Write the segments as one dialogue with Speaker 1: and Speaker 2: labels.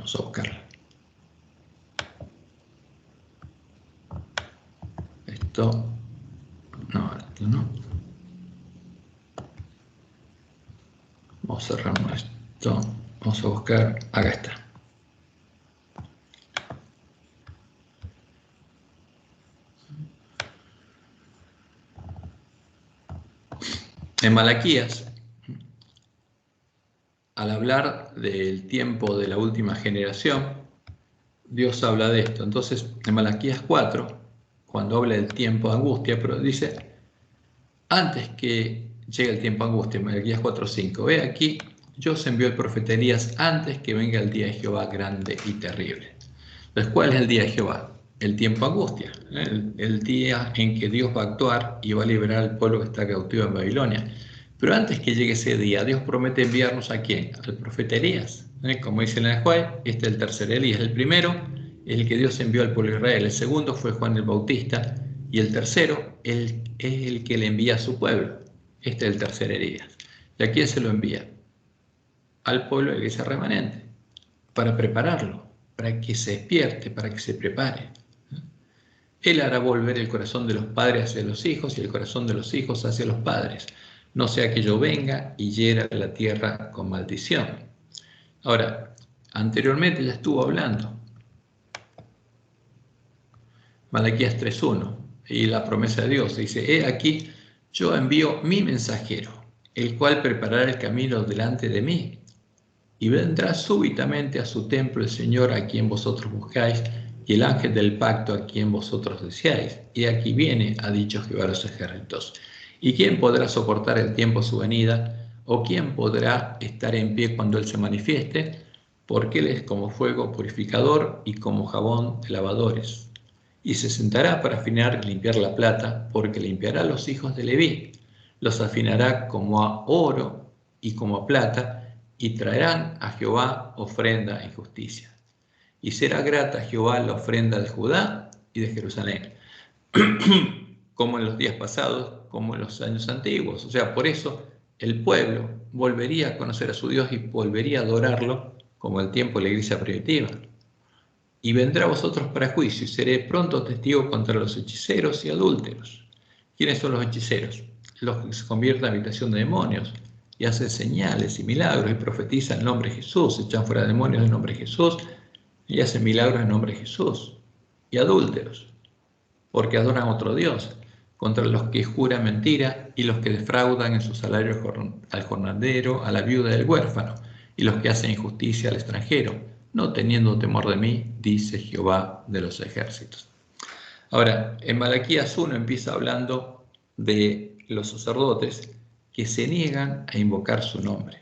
Speaker 1: Vamos a buscarlo. Esto no. Vamos a cerrar esto. Vamos a buscar. Acá está. En Malaquías, al hablar del tiempo de la última generación, Dios habla de esto. Entonces, en Malaquías 4, cuando habla del tiempo de angustia, pero dice, antes que llegue el tiempo de angustia, en Malaquías 4:5, ve aquí, yo os envío el profeta Elías antes que venga el día de Jehová grande y terrible. Entonces, ¿cuál es el día de Jehová? El tiempo de angustia, el día en que Dios va a actuar y va a liberar al pueblo que está cautivo en Babilonia. Pero antes que llegue ese día, Dios promete enviarnos ¿a quién? Al profeta Elías. Como dice en el Juez, este es el tercer Elías. El primero es el que Dios envió al pueblo de Israel. El segundo fue Juan el Bautista. Y el tercero es el que le envía a su pueblo. Este es el tercer Elías. ¿Y a quién se lo envía? Al pueblo de la iglesia remanente, para prepararlo, para que se despierte, para que se prepare. Él hará volver el corazón de los padres hacia los hijos y el corazón de los hijos hacia los padres, no sea que yo venga y hiera la tierra con maldición. Ahora, anteriormente ya estuvo hablando. Malaquías 3:1, y la promesa de Dios dice, he aquí, yo envío mi mensajero, el cual preparará el camino delante de mí, y vendrá súbitamente a su templo el Señor a quien vosotros buscáis, y el ángel del pacto a quien vosotros deseáis. Y aquí viene, ha dicho Jehová de los ejércitos. ¿Y quién podrá soportar el tiempo de su venida? ¿O quién podrá estar en pie cuando Él se manifieste? Porque Él es como fuego purificador y como jabón de lavadores. Y se sentará para afinar y limpiar la plata, porque limpiará a los hijos de Leví. Los afinará como a oro y como a plata, y traerán a Jehová ofrenda en justicia. Y será grata a Jehová la ofrenda de Judá y de Jerusalén, como en los días pasados, como en los años antiguos. O sea, por eso el pueblo volvería a conocer a su Dios y volvería a adorarlo como el tiempo de la iglesia primitiva. Y vendrá a vosotros para juicio, y seré pronto testigo contra los hechiceros y adúlteros. ¿Quiénes son los hechiceros? Los que se convierten en habitación de demonios, y hacen señales y milagros, y profetizan en nombre de Jesús, echan fuera demonios en nombre de Jesús, y hacen milagros en nombre de Jesús. Y adúlteros, porque adoran a otro Dios, contra los que juran mentira, y los que defraudan en su salario al jornalero, a la viuda y al huérfano, y los que hacen injusticia al extranjero, no teniendo temor de mí, dice Jehová de los ejércitos. Ahora, en Malaquías 1 empieza hablando de los sacerdotes que se niegan a invocar su nombre,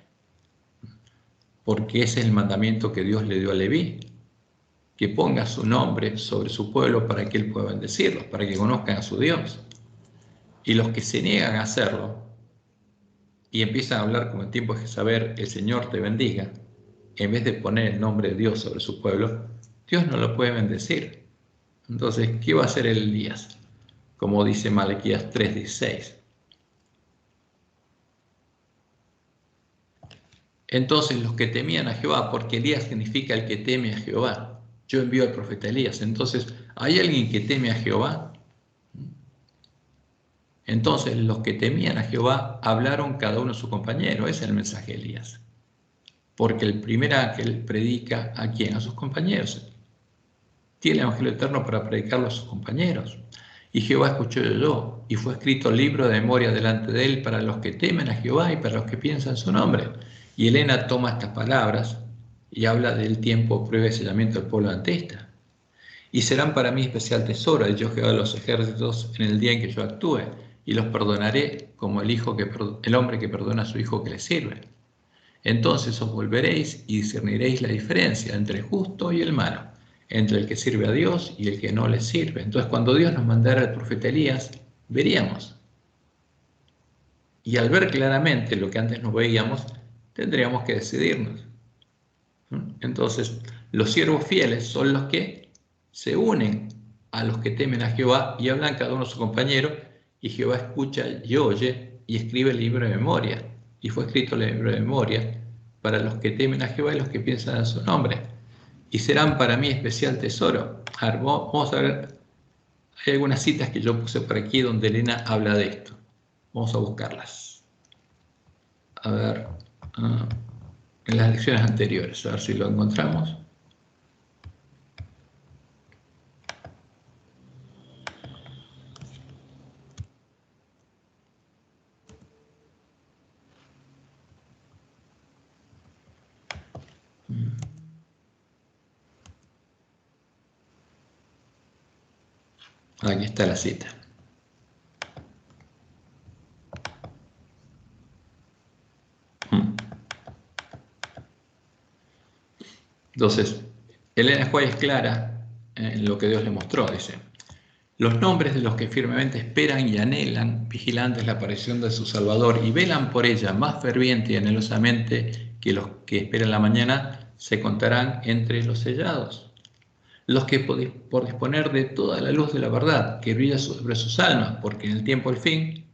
Speaker 1: porque ese es el mandamiento que Dios le dio a Leví, que ponga su nombre sobre su pueblo para que él pueda bendecirlos, para que conozcan a su Dios. Y los que se niegan a hacerlo y empiezan a hablar como en tiempo de Jezabel, el Señor te bendiga, en vez de poner el nombre de Dios sobre su pueblo, Dios no lo puede bendecir. Entonces, ¿qué va a hacer Elías? Como dice Malaquías 3:16. Entonces los que temían a Jehová, porque Elías significa el que teme a Jehová. Yo envío al profeta Elías. Entonces, ¿hay alguien que teme a Jehová? Entonces los que temían a Jehová hablaron cada uno a su compañero. Ese es el mensaje de Elías. Porque el primer ángel predica ¿a quién? A sus compañeros. Tiene el Evangelio eterno para predicarlo a sus compañeros. Y Jehová escuchó y oyó, y fue escrito el libro de memoria delante de él para los que temen a Jehová y para los que piensan su nombre. Y Elena toma estas palabras y habla del tiempo, prueba y sellamiento del pueblo antista. Y serán para mí especial tesoro, ha dicho Jehová de los ejércitos, en el día en que yo actúe, y los perdonaré como el hombre que perdona a su hijo que le sirve. Entonces os volveréis y discerniréis la diferencia entre el justo y el malo, entre el que sirve a Dios y el que no le sirve. Entonces, cuando Dios nos mandara al profeta Elías, veríamos. Y al ver claramente lo que antes no veíamos, tendríamos que decidirnos. Entonces, los siervos fieles son los que se unen a los que temen a Jehová y hablan cada uno a su compañero, y Jehová escucha y oye y escribe el libro de memoria. Y fue escrito el libro de memoria para los que temen a Jehová y los que piensan en su nombre. y serán para mí especial tesoro. A ver, vamos a ver, hay algunas citas que yo puse por aquí donde Elena habla de esto. Vamos a buscarlas. A ver, en las lecciones anteriores, a ver si lo encontramos. Aquí está la cita. Entonces, Elena White es clara en lo que Dios le mostró, dice: los nombres de los que firmemente esperan y anhelan, vigilantes la aparición de su Salvador y velan por ella más ferviente y anhelosamente que los que esperan la mañana, se contarán entre los sellados. Los que por disponer de toda la luz de la verdad que brilla sobre sus almas, porque en el tiempo del fin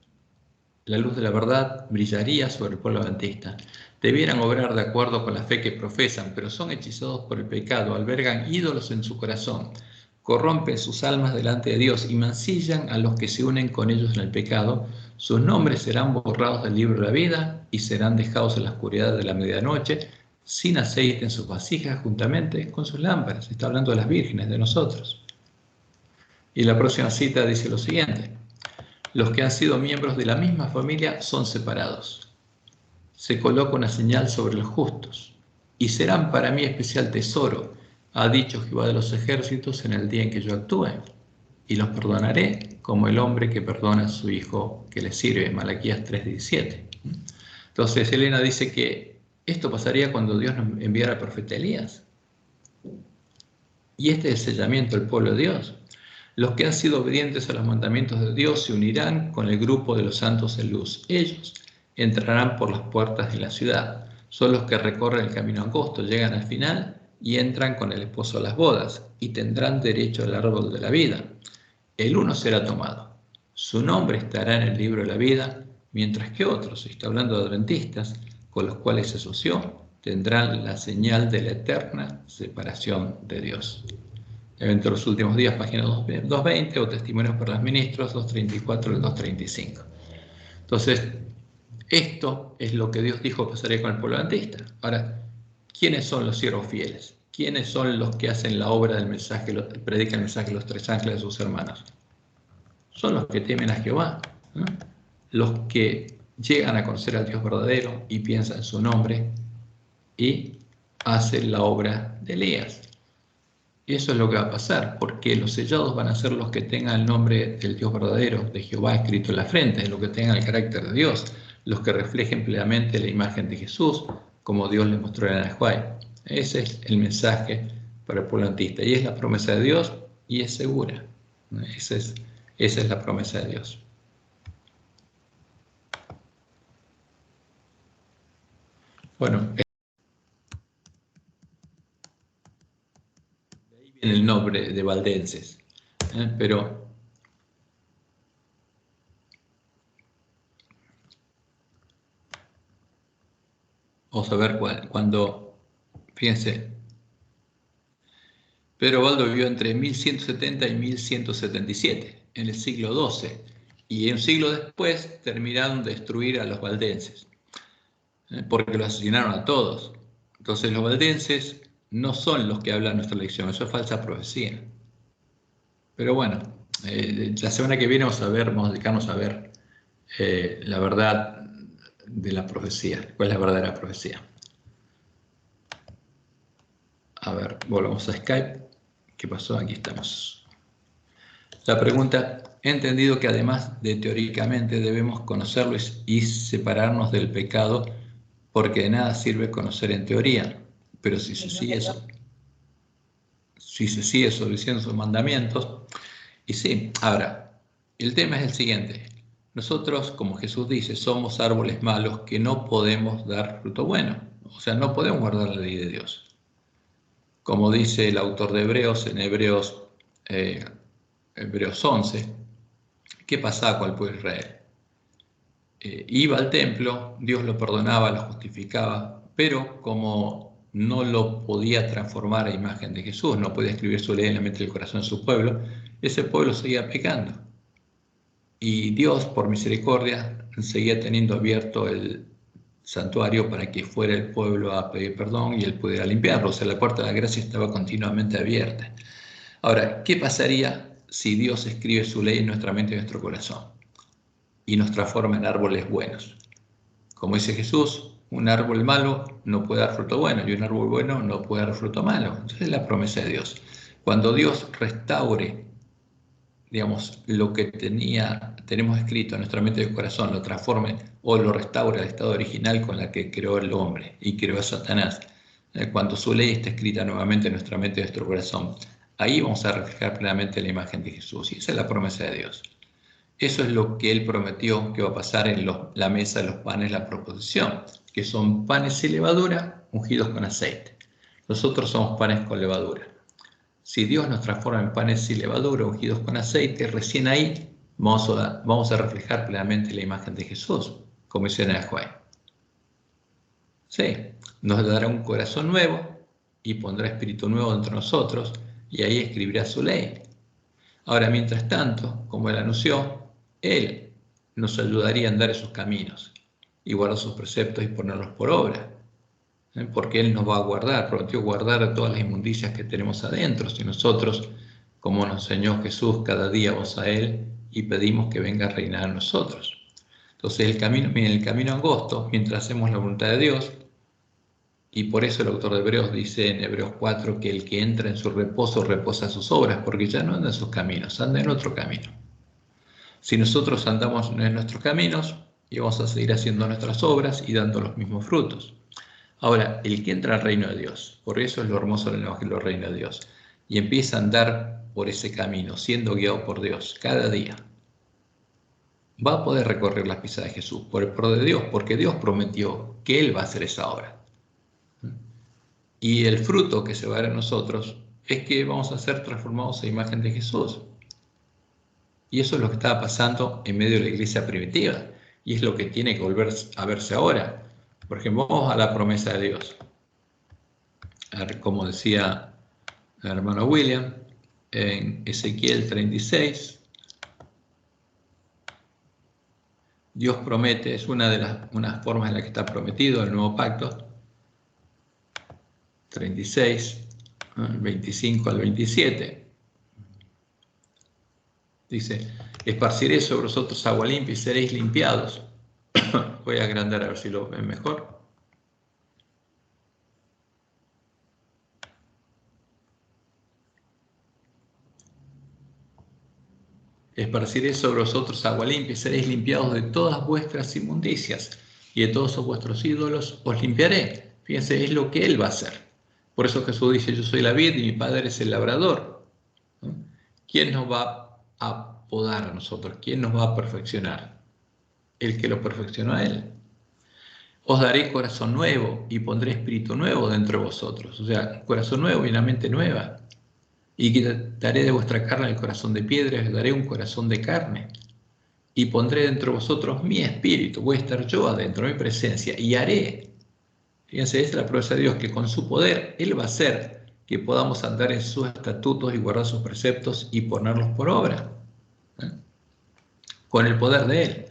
Speaker 1: la luz de la verdad brillaría sobre el pueblo adventista. Debieran obrar de acuerdo con la fe que profesan, pero son hechizados por el pecado, albergan ídolos en su corazón, corrompen sus almas delante de Dios y mancillan a los que se unen con ellos en el pecado. Sus nombres serán borrados del libro de la vida y serán dejados en la oscuridad de la medianoche, sin aceite en sus vasijas, juntamente con sus lámparas. Está hablando de las vírgenes, de nosotros. Y la próxima cita dice lo siguiente: los que han sido miembros de la misma familia son separados. Se coloca una señal sobre los justos, y serán para mí especial tesoro, ha dicho Jehová de los ejércitos, en el día en que yo actúe, y los perdonaré como el hombre que perdona a su hijo que le sirve. Malaquías 3:17. Entonces Elena dice que esto pasaría cuando Dios nos enviara al profeta Elías. Y este es el sellamiento del pueblo de Dios. Los que han sido obedientes a los mandamientos de Dios se unirán con el grupo de los santos en luz. Ellos entrarán por las puertas de la ciudad. Son los que recorren el camino angosto, llegan al final y entran con el esposo a las bodas, y tendrán derecho al árbol de la vida. El uno será tomado. Su nombre estará en el libro de la vida, mientras que otros, está hablando de adventistas, con los cuales se asoció, tendrán la señal de la eterna separación de Dios. Evento de los últimos días, página 220, o Testimonios para los Ministros, 234 y 235. Entonces, esto es lo que Dios dijo pasaría con el pueblo adventista. Ahora, ¿quiénes son los siervos fieles? ¿Quiénes son los que hacen la obra del mensaje, predican el mensaje de los tres ángeles de sus hermanos? Son los que temen a Jehová, ¿no? Los que llegan a conocer al Dios verdadero y piensan en su nombre y hacen la obra de Elías. Y eso es lo que va a pasar, porque los sellados van a ser los que tengan el nombre del Dios verdadero, de Jehová, escrito en la frente, los que tengan el carácter de Dios, los que reflejen plenamente la imagen de Jesús, como Dios le mostró en Anahuay. Ese es el mensaje para el pueblo adventista, y es la promesa de Dios, y es segura. Esa es la promesa de Dios. Bueno, de ahí viene el nombre de valdenses, pero vamos a ver cuando, fíjense, Pedro Baldo vivió entre 1170 y 1177, en el siglo XII, y un siglo después terminaron de destruir a los valdenses, porque los asesinaron a todos. Entonces los valdenses no son los que hablan nuestra lección, eso es falsa profecía. Pero bueno, la semana que viene vamos a dedicarnos a ver la verdad de la profecía, cuál es la verdadera profecía. A ver, volvamos a Skype. ¿Qué pasó? Aquí estamos. La pregunta: he entendido que además de teóricamente debemos conocerlo y separarnos del pecado, porque de nada sirve conocer en teoría, pero si se sigue obedeciendo sus mandamientos. Y sí, ahora, el tema es el siguiente: nosotros, como Jesús dice, somos árboles malos que no podemos dar fruto bueno, o sea, no podemos guardar la ley de Dios. Como dice el autor de Hebreos, en Hebreos 11, ¿qué pasaba con el pueblo de Israel? Iba al templo, Dios lo perdonaba, lo justificaba, pero como no lo podía transformar a imagen de Jesús, no podía escribir su ley en la mente y el corazón de su pueblo, ese pueblo seguía pecando. Y Dios, por misericordia, seguía teniendo abierto el santuario para que fuera el pueblo a pedir perdón y él pudiera limpiarlo. O sea, la puerta de la gracia estaba continuamente abierta. Ahora, ¿qué pasaría si Dios escribe su ley en nuestra mente y en nuestro corazón y nos transforma en árboles buenos? Como dice Jesús, un árbol malo no puede dar fruto bueno y un árbol bueno no puede dar fruto malo. Entonces es la promesa de Dios. Cuando Dios restaure, digamos, lo que tenemos escrito en nuestra mente y corazón, lo transforme o lo restaure al estado original con la que creó el hombre y creó a Satanás, cuando su ley está escrita nuevamente en nuestra mente y nuestro corazón, ahí vamos a reflejar plenamente la imagen de Jesús. Y esa es la promesa de Dios. Eso es lo que Él prometió que va a pasar en la mesa de los panes, la proposición, que son panes sin levadura ungidos con aceite. Nosotros somos panes con levadura. Si Dios nos transforma en panes sin levadura ungidos con aceite, recién ahí vamos a reflejar plenamente la imagen de Jesús, como dice en el Juan. Sí, nos dará un corazón nuevo y pondrá espíritu nuevo entre nosotros y ahí escribirá su ley. Ahora, mientras tanto, como Él anunció, Él nos ayudaría a andar en sus caminos y guardar sus preceptos y ponerlos por obra. Porque Él nos va a guardar, prometió guardar todas las inmundicias que tenemos adentro. Si nosotros, como nos enseñó Jesús, cada día vamos a Él y pedimos que venga a reinar en nosotros. Entonces, en el camino angosto, mientras hacemos la voluntad de Dios, y por eso el autor de Hebreos dice en Hebreos 4 que el que entra en su reposo reposa sus obras, porque ya no anda en sus caminos, anda en otro camino. Si nosotros andamos en nuestros caminos, y vamos a seguir haciendo nuestras obras y dando los mismos frutos. Ahora, el que entra al reino de Dios, por eso es lo hermoso del Evangelio del reino de Dios, y empieza a andar por ese camino, siendo guiado por Dios cada día, va a poder recorrer las pisadas de Jesús por el poder de Dios, porque Dios prometió que Él va a hacer esa obra. Y el fruto que se va a dar en nosotros es que vamos a ser transformados a imagen de Jesús. Y eso es lo que estaba pasando en medio de la iglesia primitiva. Y es lo que tiene que volver a verse ahora. Por ejemplo, vamos a la promesa de Dios. Como decía el hermano William, en Ezequiel 36, Dios promete, es una de las formas en las que está prometido el nuevo pacto, 36, 25 al 27. Dice, esparciré sobre vosotros agua limpia y seréis limpiados. Voy a agrandar a ver si lo ven mejor. Esparciré sobre vosotros agua limpia y seréis limpiados de todas vuestras inmundicias y de todos vuestros ídolos os limpiaré. Fíjense, es lo que Él va a hacer. Por eso Jesús dice, yo soy la vid y mi Padre es el labrador. ¿Quién nos va a podar a nosotros? ¿Quién nos va a perfeccionar? El que lo perfeccionó a Él. Os daré corazón nuevo y pondré espíritu nuevo dentro de vosotros. O sea, corazón nuevo y una mente nueva. Y quitaré de vuestra carne el corazón de piedra y os daré un corazón de carne. Y pondré dentro de vosotros mi espíritu. Voy a estar yo adentro, mi presencia. Y haré. Fíjense, esta es la promesa de Dios, que con su poder Él va a hacer que podamos andar en sus estatutos y guardar sus preceptos y ponerlos por obra. Con el poder de Él.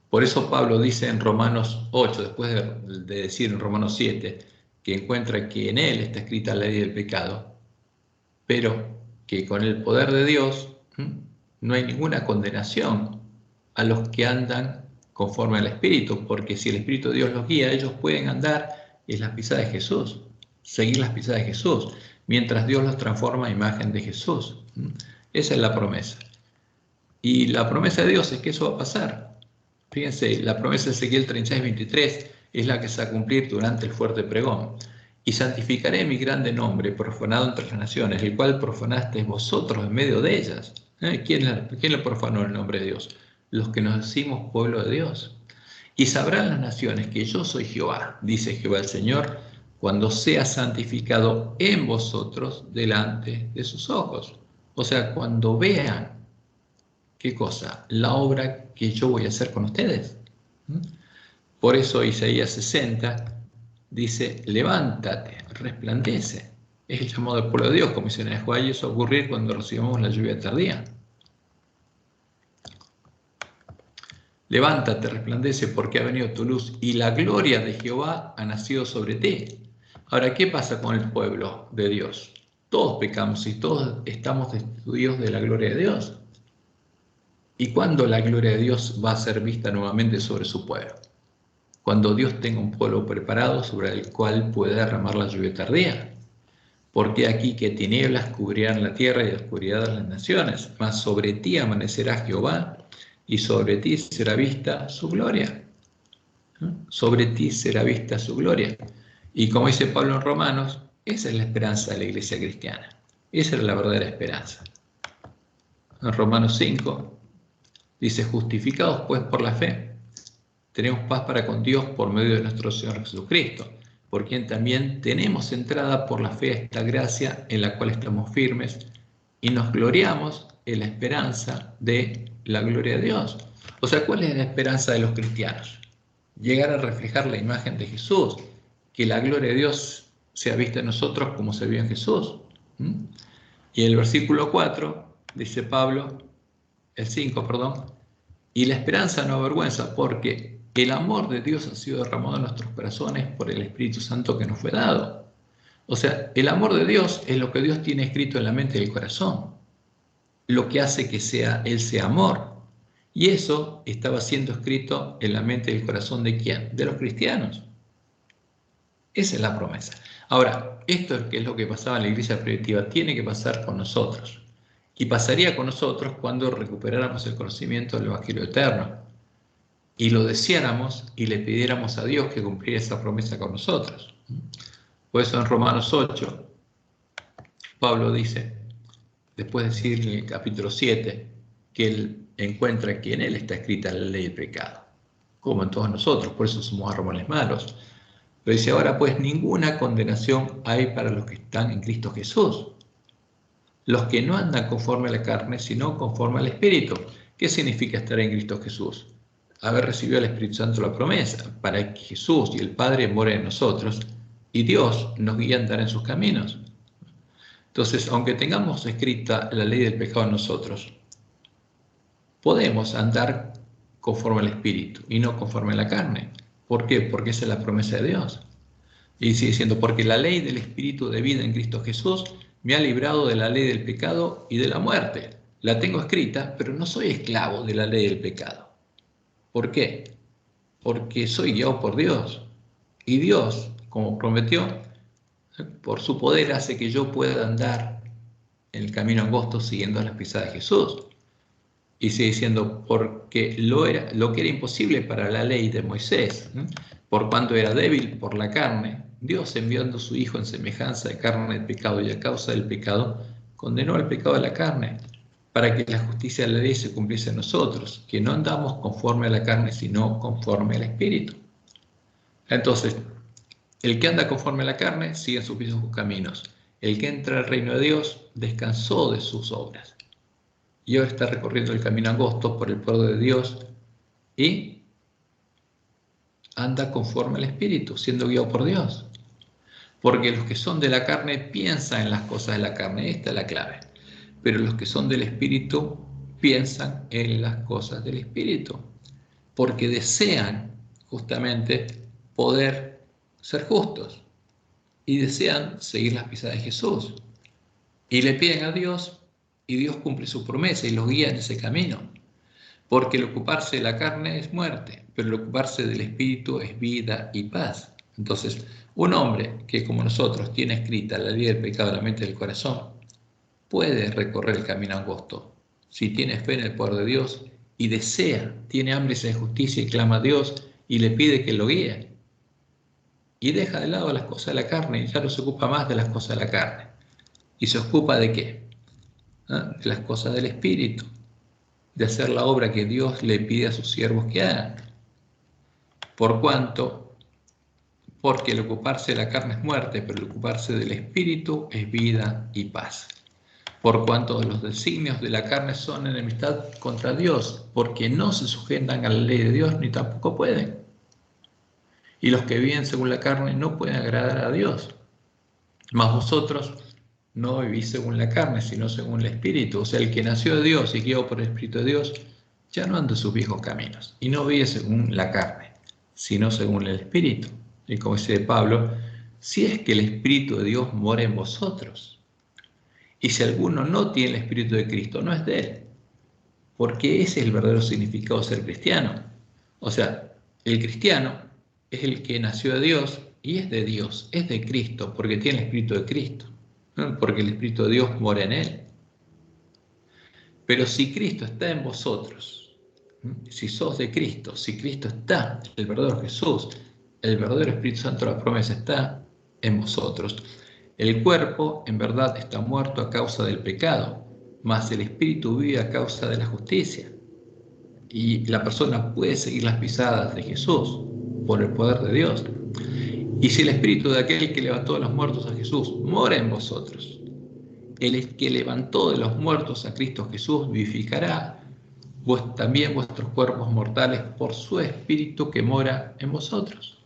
Speaker 1: Por eso Pablo dice en Romanos 8, después de decir en Romanos 7, que encuentra que en Él está escrita la ley del pecado, pero que con el poder de Dios no hay ninguna condenación a los que andan conforme al Espíritu, porque si el Espíritu de Dios los guía, ellos pueden andar en las pisadas de Jesús, seguir las pisadas de Jesús, mientras Dios los transforma a imagen de Jesús. Esa es la promesa. Y la promesa de Dios es que eso va a pasar. Fíjense, la promesa de Ezequiel 36, 23 es la que se va a cumplir durante el fuerte pregón. Y santificaré mi grande nombre, profanado entre las naciones, el cual profanasteis vosotros en medio de ellas. ¿Quién le profanó el nombre de Dios? Los que nos decimos pueblo de Dios. Y sabrán las naciones que yo soy Jehová, dice Jehová el Señor, cuando sea santificado en vosotros delante de sus ojos. O sea, cuando vean, ¿qué cosa? La obra que yo voy a hacer con ustedes. Por eso Isaías 60 dice, levántate, resplandece. Es el llamado del pueblo de Dios, como dice en Joel, y eso va a ocurrir cuando recibamos la lluvia tardía. Levántate, resplandece, porque ha venido tu luz, y la gloria de Jehová ha nacido sobre ti. Ahora, ¿qué pasa con el pueblo de Dios? Todos pecamos y todos estamos destituidos de la gloria de Dios. ¿Y cuándo la gloria de Dios va a ser vista nuevamente sobre su pueblo? Cuando Dios tenga un pueblo preparado sobre el cual pueda derramar la lluvia tardía. Porque aquí que tinieblas cubrirán la tierra y oscuridad las naciones, mas sobre ti amanecerá Jehová y sobre ti será vista su gloria. Sobre ti será vista su gloria. Y como dice Pablo en Romanos, esa es la esperanza de la iglesia cristiana. Esa es la verdadera esperanza. En Romanos 5 dice, justificados pues por la fe, tenemos paz para con Dios por medio de nuestro Señor Jesucristo, por quien también tenemos entrada por la fe a esta gracia en la cual estamos firmes y nos gloriamos en la esperanza de la gloria de Dios. O sea, ¿cuál es la esperanza de los cristianos? Llegar a reflejar la imagen de Jesús, que la gloria de Dios sea vista en nosotros como se vio en Jesús. Y el versículo 4 dice Pablo, el 5, perdón, y la esperanza no avergüenza, porque el amor de Dios ha sido derramado en nuestros corazones por el Espíritu Santo que nos fue dado. O sea, el amor de Dios es lo que Dios tiene escrito en la mente y el corazón, lo que hace que Él sea amor. Y eso estaba siendo escrito en la mente y el corazón ¿de quién? De los cristianos. Esa es la promesa. Ahora, esto es lo que pasaba en la iglesia primitiva, tiene que pasar con nosotros. Y pasaría con nosotros cuando recuperáramos el conocimiento del Evangelio eterno y lo deseáramos y le pidiéramos a Dios que cumpliera esa promesa con nosotros. Por eso en Romanos 8, Pablo dice, después de decir en el capítulo 7, que él encuentra que en él está escrita la ley del pecado, como en todos nosotros, por eso somos árboles malos. Pero dice, ahora pues ninguna condenación hay para los que están en Cristo Jesús, los que no andan conforme a la carne, sino conforme al Espíritu. ¿Qué significa estar en Cristo Jesús? Haber recibido el Espíritu Santo la promesa, para que Jesús y el Padre moren en nosotros, y Dios nos guía a andar en sus caminos. Entonces, aunque tengamos escrita la ley del pecado en nosotros, podemos andar conforme al Espíritu y no conforme a la carne. ¿Por qué? Porque esa es la promesa de Dios. Y sigue diciendo, porque la ley del Espíritu de vida en Cristo Jesús me ha librado de la ley del pecado y de la muerte. La tengo escrita, pero no soy esclavo de la ley del pecado. ¿Por qué? Porque soy guiado por Dios. Y Dios, como prometió, por su poder hace que yo pueda andar en el camino angosto siguiendo las pisadas de Jesús. Y sigue diciendo, porque lo que era imposible para la ley de Moisés, por cuanto era débil por la carne, Dios enviando a su Hijo en semejanza de carne del pecado y a causa del pecado, condenó al pecado de la carne, para que la justicia de la ley se cumpliese en nosotros, que no andamos conforme a la carne, sino conforme al Espíritu. Entonces, el que anda conforme a la carne sigue en sus mismos caminos. El que entra al reino de Dios descansó de sus obras. Y ahora está recorriendo el camino angosto por el pueblo de Dios y anda conforme al Espíritu, siendo guiado por Dios. Porque los que son de la carne piensan en las cosas de la carne, esta es la clave. Pero los que son del Espíritu piensan en las cosas del Espíritu, porque desean justamente poder ser justos y desean seguir las pisadas de Jesús. Y le piden a Dios y Dios cumple su promesa y los guía en ese camino. Porque el ocuparse de la carne es muerte, pero el ocuparse del Espíritu es vida y paz. Entonces, un hombre que como nosotros tiene escrita la ley del pecado en la mente y del corazón, puede recorrer el camino angosto. Si tiene fe en el poder de Dios y desea, tiene hambre de justicia y clama a Dios y le pide que lo guíe. Y deja de lado las cosas de la carne y ya no se ocupa más de las cosas de la carne. ¿Y se ocupa de qué? De las cosas del Espíritu, de hacer la obra que Dios le pide a sus siervos que hagan. Porque el ocuparse de la carne es muerte, pero el ocuparse del Espíritu es vida y paz. Por cuanto los designios de la carne son enemistad contra Dios, porque no se sujetan a la ley de Dios ni tampoco pueden. Y los que viven según la carne no pueden agradar a Dios. Mas vosotros no vivís según la carne, sino según el Espíritu. O sea, el que nació de Dios y guiado por el Espíritu de Dios, ya no anda en sus viejos caminos. Y no vive según la carne, sino según el Espíritu. Y como dice Pablo, si es que el Espíritu de Dios mora en vosotros. Y si alguno no tiene el Espíritu de Cristo, no es de él. Porque ese es el verdadero significado de ser cristiano. O sea, el cristiano es el que nació de Dios y es de Dios, es de Cristo, porque tiene el Espíritu de Cristo, ¿no? Porque el Espíritu de Dios mora en él. Pero si Cristo está en vosotros, si sos de Cristo, si Cristo está, el verdadero Jesús, el verdadero Espíritu Santo de la promesa está en vosotros. El cuerpo en verdad está muerto a causa del pecado, mas el Espíritu vive a causa de la justicia. Y la persona puede seguir las pisadas de Jesús por el poder de Dios. Y si el Espíritu de aquel que levantó de los muertos a Jesús mora en vosotros, el que levantó de los muertos a Cristo Jesús vivificará también vuestros cuerpos mortales por su Espíritu que mora en vosotros.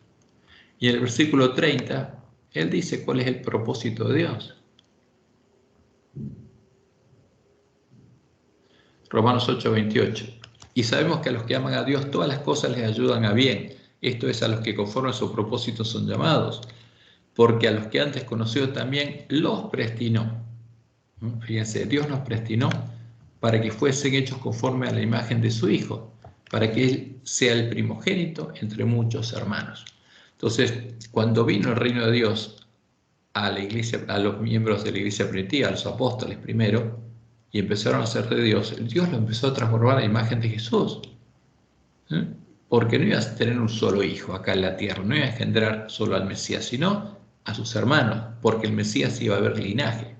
Speaker 1: Y en el versículo 30, él dice cuál es el propósito de Dios. Romanos 8:28. Y sabemos que a los que aman a Dios todas las cosas les ayudan a bien. Esto es, a los que conforme a su propósito son llamados. Porque a los que antes conoció también los predestinó. Fíjense, Dios nos predestinó para que fuesen hechos conforme a la imagen de su Hijo, para que Él sea el primogénito entre muchos hermanos. Entonces, cuando vino el reino de Dios a la iglesia, a los miembros de la iglesia primitiva, a los apóstoles primero, y empezaron a ser de Dios, Dios lo empezó a transformar a la imagen de Jesús. Porque no iba a tener un solo hijo acá en la tierra, no iba a engendrar solo al Mesías, sino a sus hermanos, porque el Mesías iba a haber linaje.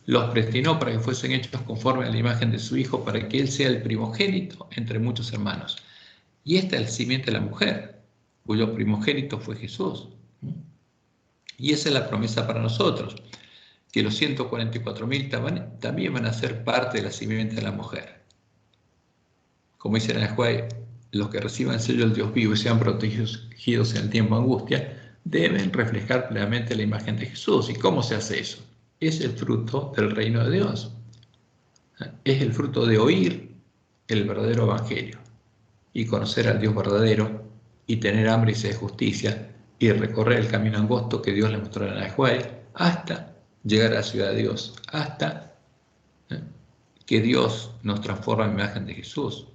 Speaker 1: Los predestinó para que fuesen hechos conforme a la imagen de su Hijo, para que Él sea el primogénito entre muchos hermanos. Y esta es el simiente de la mujer, cuyo primogénito fue Jesús. Y esa es la promesa para nosotros, que los 144.000 también van a ser parte de la simiente de la mujer. Como dice en el Juez, los que reciban el sello del Dios vivo y sean protegidos en el tiempo de angustia, deben reflejar plenamente la imagen de Jesús. ¿Y cómo se hace eso? Es el fruto del reino de Dios. Es el fruto de oír el verdadero evangelio y conocer al Dios verdadero y tener hambre y sed de justicia y recorrer el camino angosto que Dios le mostró en el Juez hasta llegar a la ciudad de Dios, hasta que Dios nos transforma en imagen de Jesús.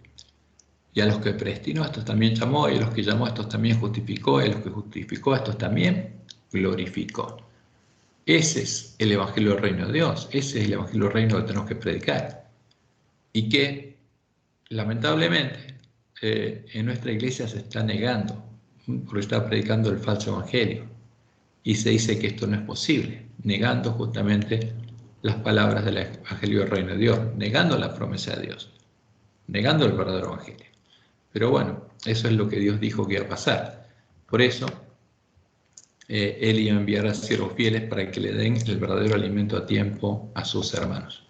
Speaker 1: Y a los que predestinó, a estos también llamó, y a los que llamó, a estos también justificó, y a los que justificó, a estos también glorificó. Ese es el Evangelio del Reino de Dios, ese es el Evangelio del Reino que tenemos que predicar. Y que, lamentablemente, en nuestra iglesia se está negando, porque está predicando el falso Evangelio. Y se dice que esto no es posible, negando justamente las palabras del Evangelio del Reino de Dios, negando la promesa de Dios, negando el verdadero Evangelio. Pero bueno, eso es lo que Dios dijo que iba a pasar. Por eso, Él iba a enviar a siervos fieles para que le den el verdadero alimento a tiempo a sus hermanos.